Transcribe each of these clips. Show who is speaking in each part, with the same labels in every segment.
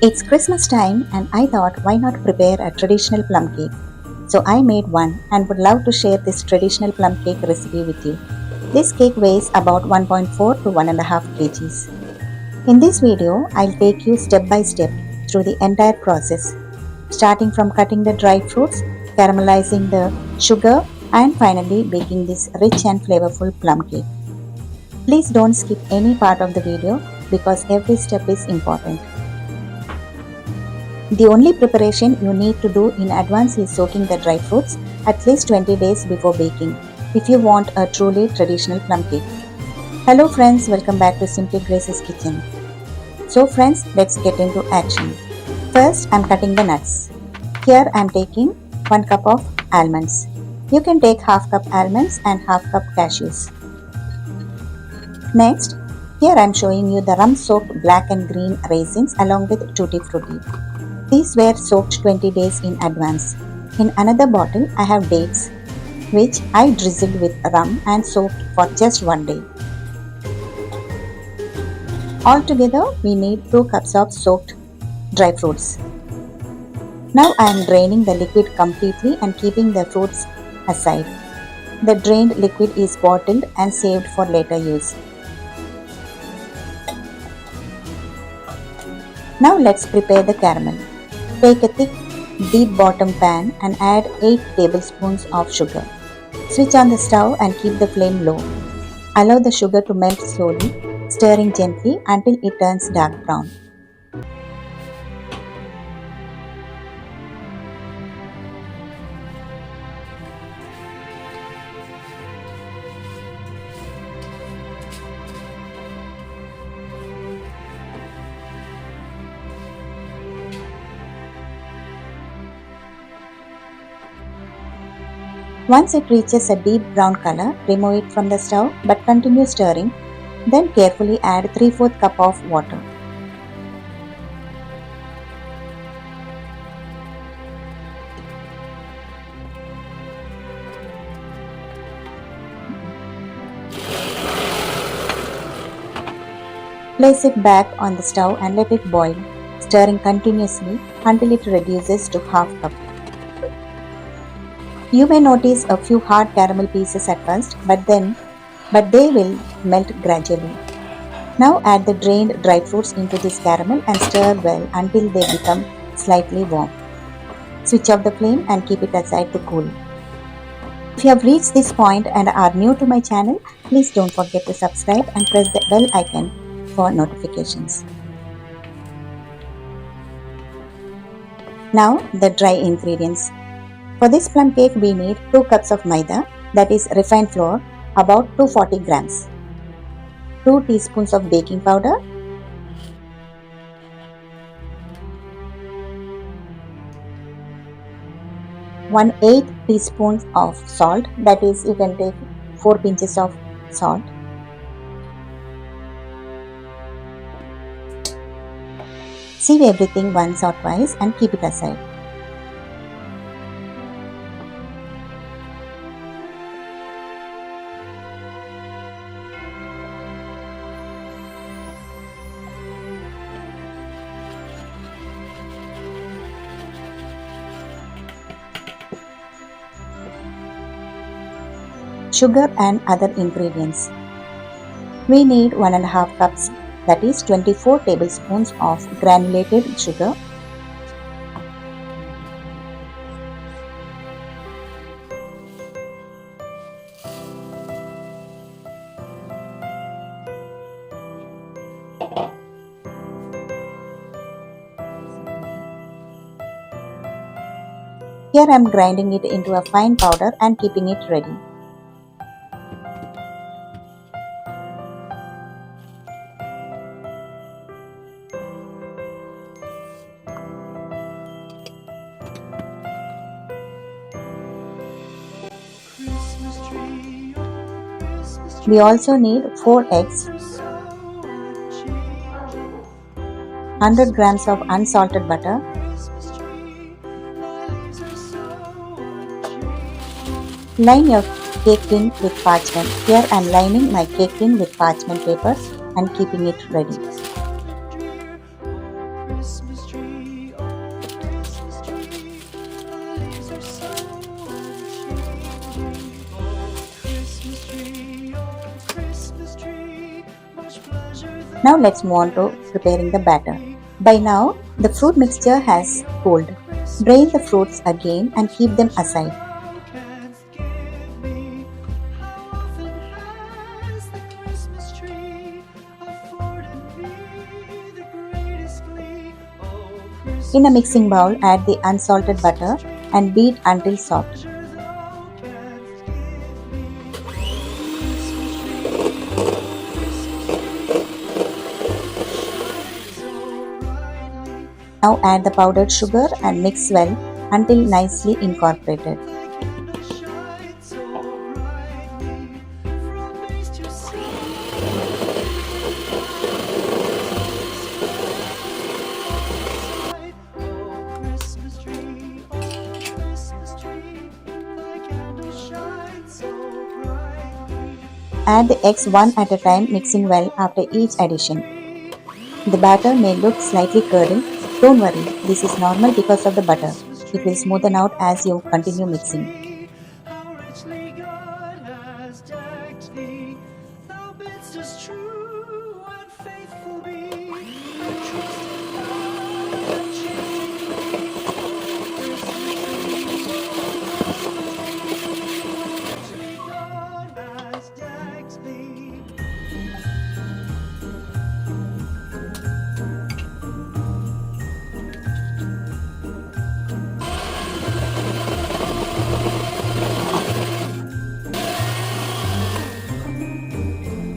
Speaker 1: It's Christmas time and I thought why not prepare a traditional plum cake. So I made one and would love to share this traditional plum cake recipe with you. This cake weighs about 1.4 to 1.5 kgs. In this video, I'll take you step by step through the entire process, starting from cutting the dry fruits, caramelizing the sugar, and finally baking this rich and flavorful plum cake. Please don't skip any part of the video because every step is important. The only preparation you need to do in advance is soaking the dry fruits at least 20 days before baking if you want a truly traditional plum cake. Hello friends, welcome back to Simply Grace's Kitchen. So friends, let's get into action. First, I'm cutting the nuts. Here I'm taking 1 cup of almonds. You can take half cup almonds and half cup cashews. Next, here I'm showing you the rum-soaked black and green raisins along with tutti frutti. These were soaked 20 days in advance. In another bottle, I have dates, which I drizzled with rum and soaked for just 1 day. Altogether, we need 2 cups of soaked dry fruits. Now I am draining the liquid completely and keeping the fruits aside. The drained liquid is bottled and saved for later use. Now let's prepare the caramel. Take a thick, deep bottom pan and add 8 tablespoons of sugar. Switch on the stove and keep the flame low. Allow the sugar to melt slowly, stirring gently until it turns dark brown. Once it reaches a deep brown color, remove it from the stove but continue stirring. Then carefully add 3/4 cup of water. Place it back on the stove and let it boil, stirring continuously until it reduces to half cup. You may notice a few hard caramel pieces at first, but they will melt gradually. Now add the drained dry fruits into this caramel and stir well until they become slightly warm. Switch off the flame and keep it aside to cool. If you have reached this point and are new to my channel, please don't forget to subscribe and press the bell icon for notifications. Now the dry ingredients. For this plum cake, we need 2 cups of maida, that is refined flour, about 240 grams, 2 teaspoons of baking powder, 1/8 teaspoons of salt, that is you can take 4 pinches of salt, sieve everything once or twice and keep it aside. Sugar and other ingredients. We need 1.5 cups, that is 24 tablespoons of granulated sugar, Here I am grinding it into a fine powder and keeping it ready. We also need 4 eggs, 100 grams of unsalted butter, line your cake tin with parchment. Here I am lining my cake tin with parchment paper and keeping it ready. Now let's move on to preparing the batter. By now, the fruit mixture has cooled. Drain the fruits again and keep them aside. In a mixing bowl, add the unsalted butter and beat until soft. Now add the powdered sugar and mix well until nicely incorporated. Add the eggs one at a time, mixing well after each addition. The batter may look slightly curdled. Don't worry, this is normal because of the butter. It will smoothen out as you continue mixing.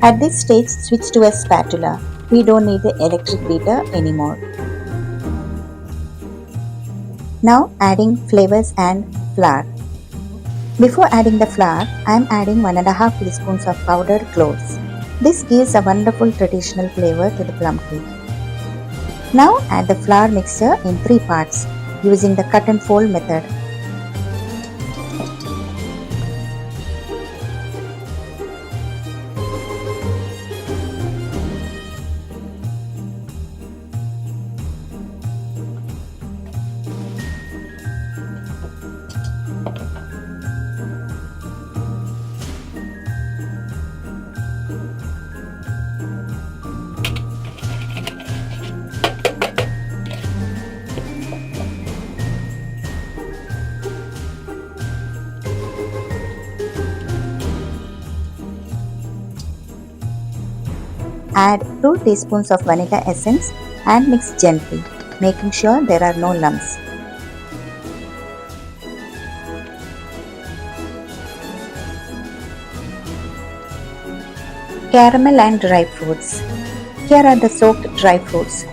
Speaker 1: At this stage, switch to a spatula. We don't need the electric beater anymore. Now adding flavors and flour. Before adding the flour, I am adding 1.5 teaspoons of powdered cloves. This gives a wonderful traditional flavor to the plum cake. Now add the flour mixture in 3 parts using the cut and fold method. Add 2 teaspoons of vanilla essence and mix gently, making sure there are no lumps. Caramel and dry fruits. Here are the soaked dry fruits.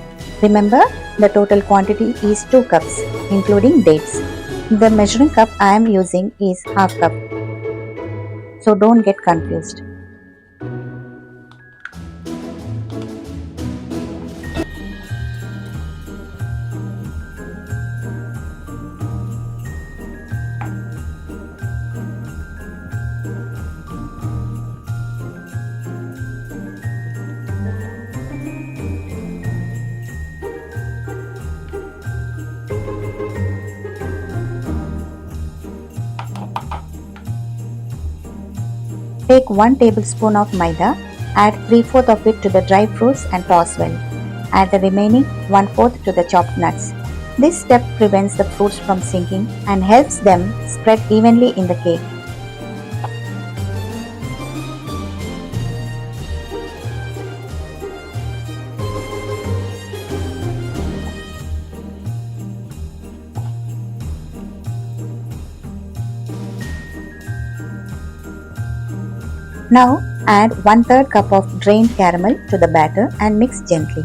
Speaker 1: Remember, the total quantity is 2 cups, including dates. The measuring cup I am using is half cup, so don't get confused. Take 1 tablespoon of maida, add 3/4 of it to the dry fruits and toss well. Add the remaining 1/4 to the chopped nuts. This step prevents the fruits from sinking and helps them spread evenly in the cake. Now add 1/3 cup of drained caramel to the batter and mix gently.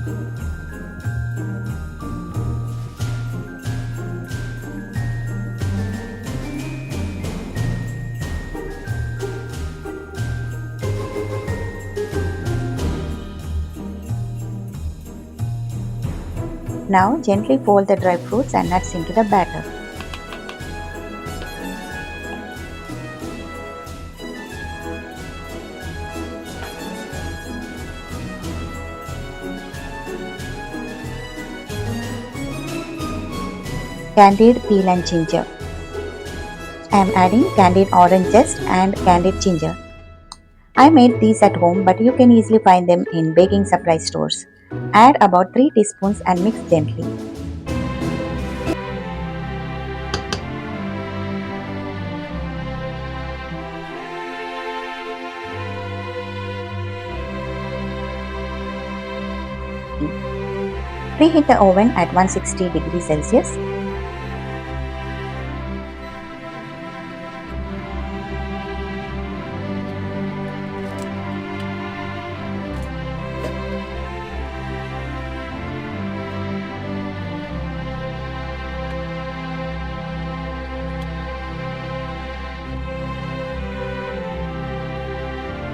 Speaker 1: Now gently fold the dry fruits and nuts into the batter. Candied peel and ginger. I am adding candied orange zest and candied ginger. I made these at home, but you can easily find them in baking supply stores. Add about 3 teaspoons and mix gently. Preheat the oven at 160 degrees Celsius.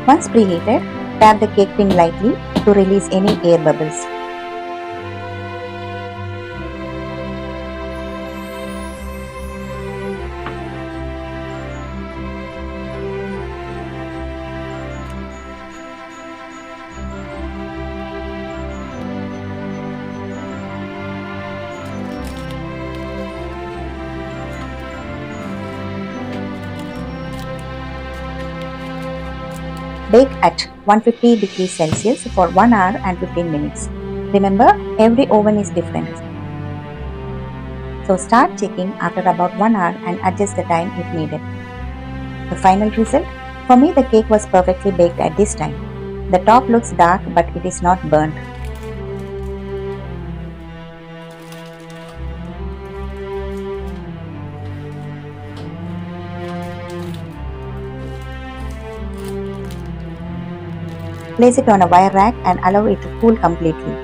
Speaker 1: Once preheated, tap the cake tin lightly to release any air bubbles. Bake at 150 degrees Celsius for 1 hour and 15 minutes. Remember, every oven is different. So start checking after about 1 hour and adjust the time if needed. The final result? For me, the cake was perfectly baked at this time. The top looks dark, but it is not burnt. Place it on a wire rack and allow it to cool completely.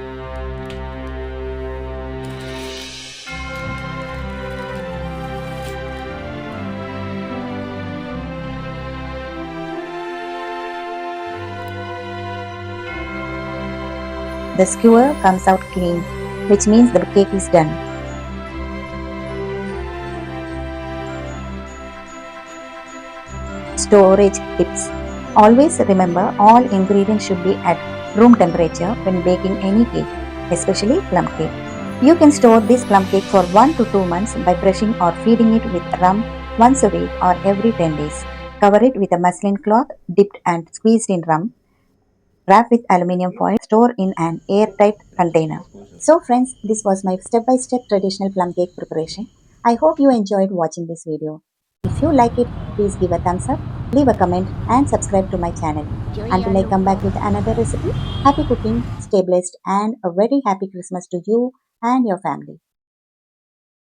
Speaker 1: The skewer comes out clean, which means the cake is done. Storage tips. Always remember all ingredients should be at room temperature when baking any cake, especially plum cake. You can store this plum cake for 1 to 2 months by brushing or feeding it with rum once a week or every 10 days. Cover it with a muslin cloth dipped and squeezed in rum. Wrap with aluminium foil. Store in an airtight container. So friends, this was my step-by-step traditional plum cake preparation. I hope you enjoyed watching this video. If you like it, please give a thumbs up, leave a comment and subscribe to my channel. Until I come back with another recipe, happy cooking, stay blessed and a very happy Christmas to you and your family.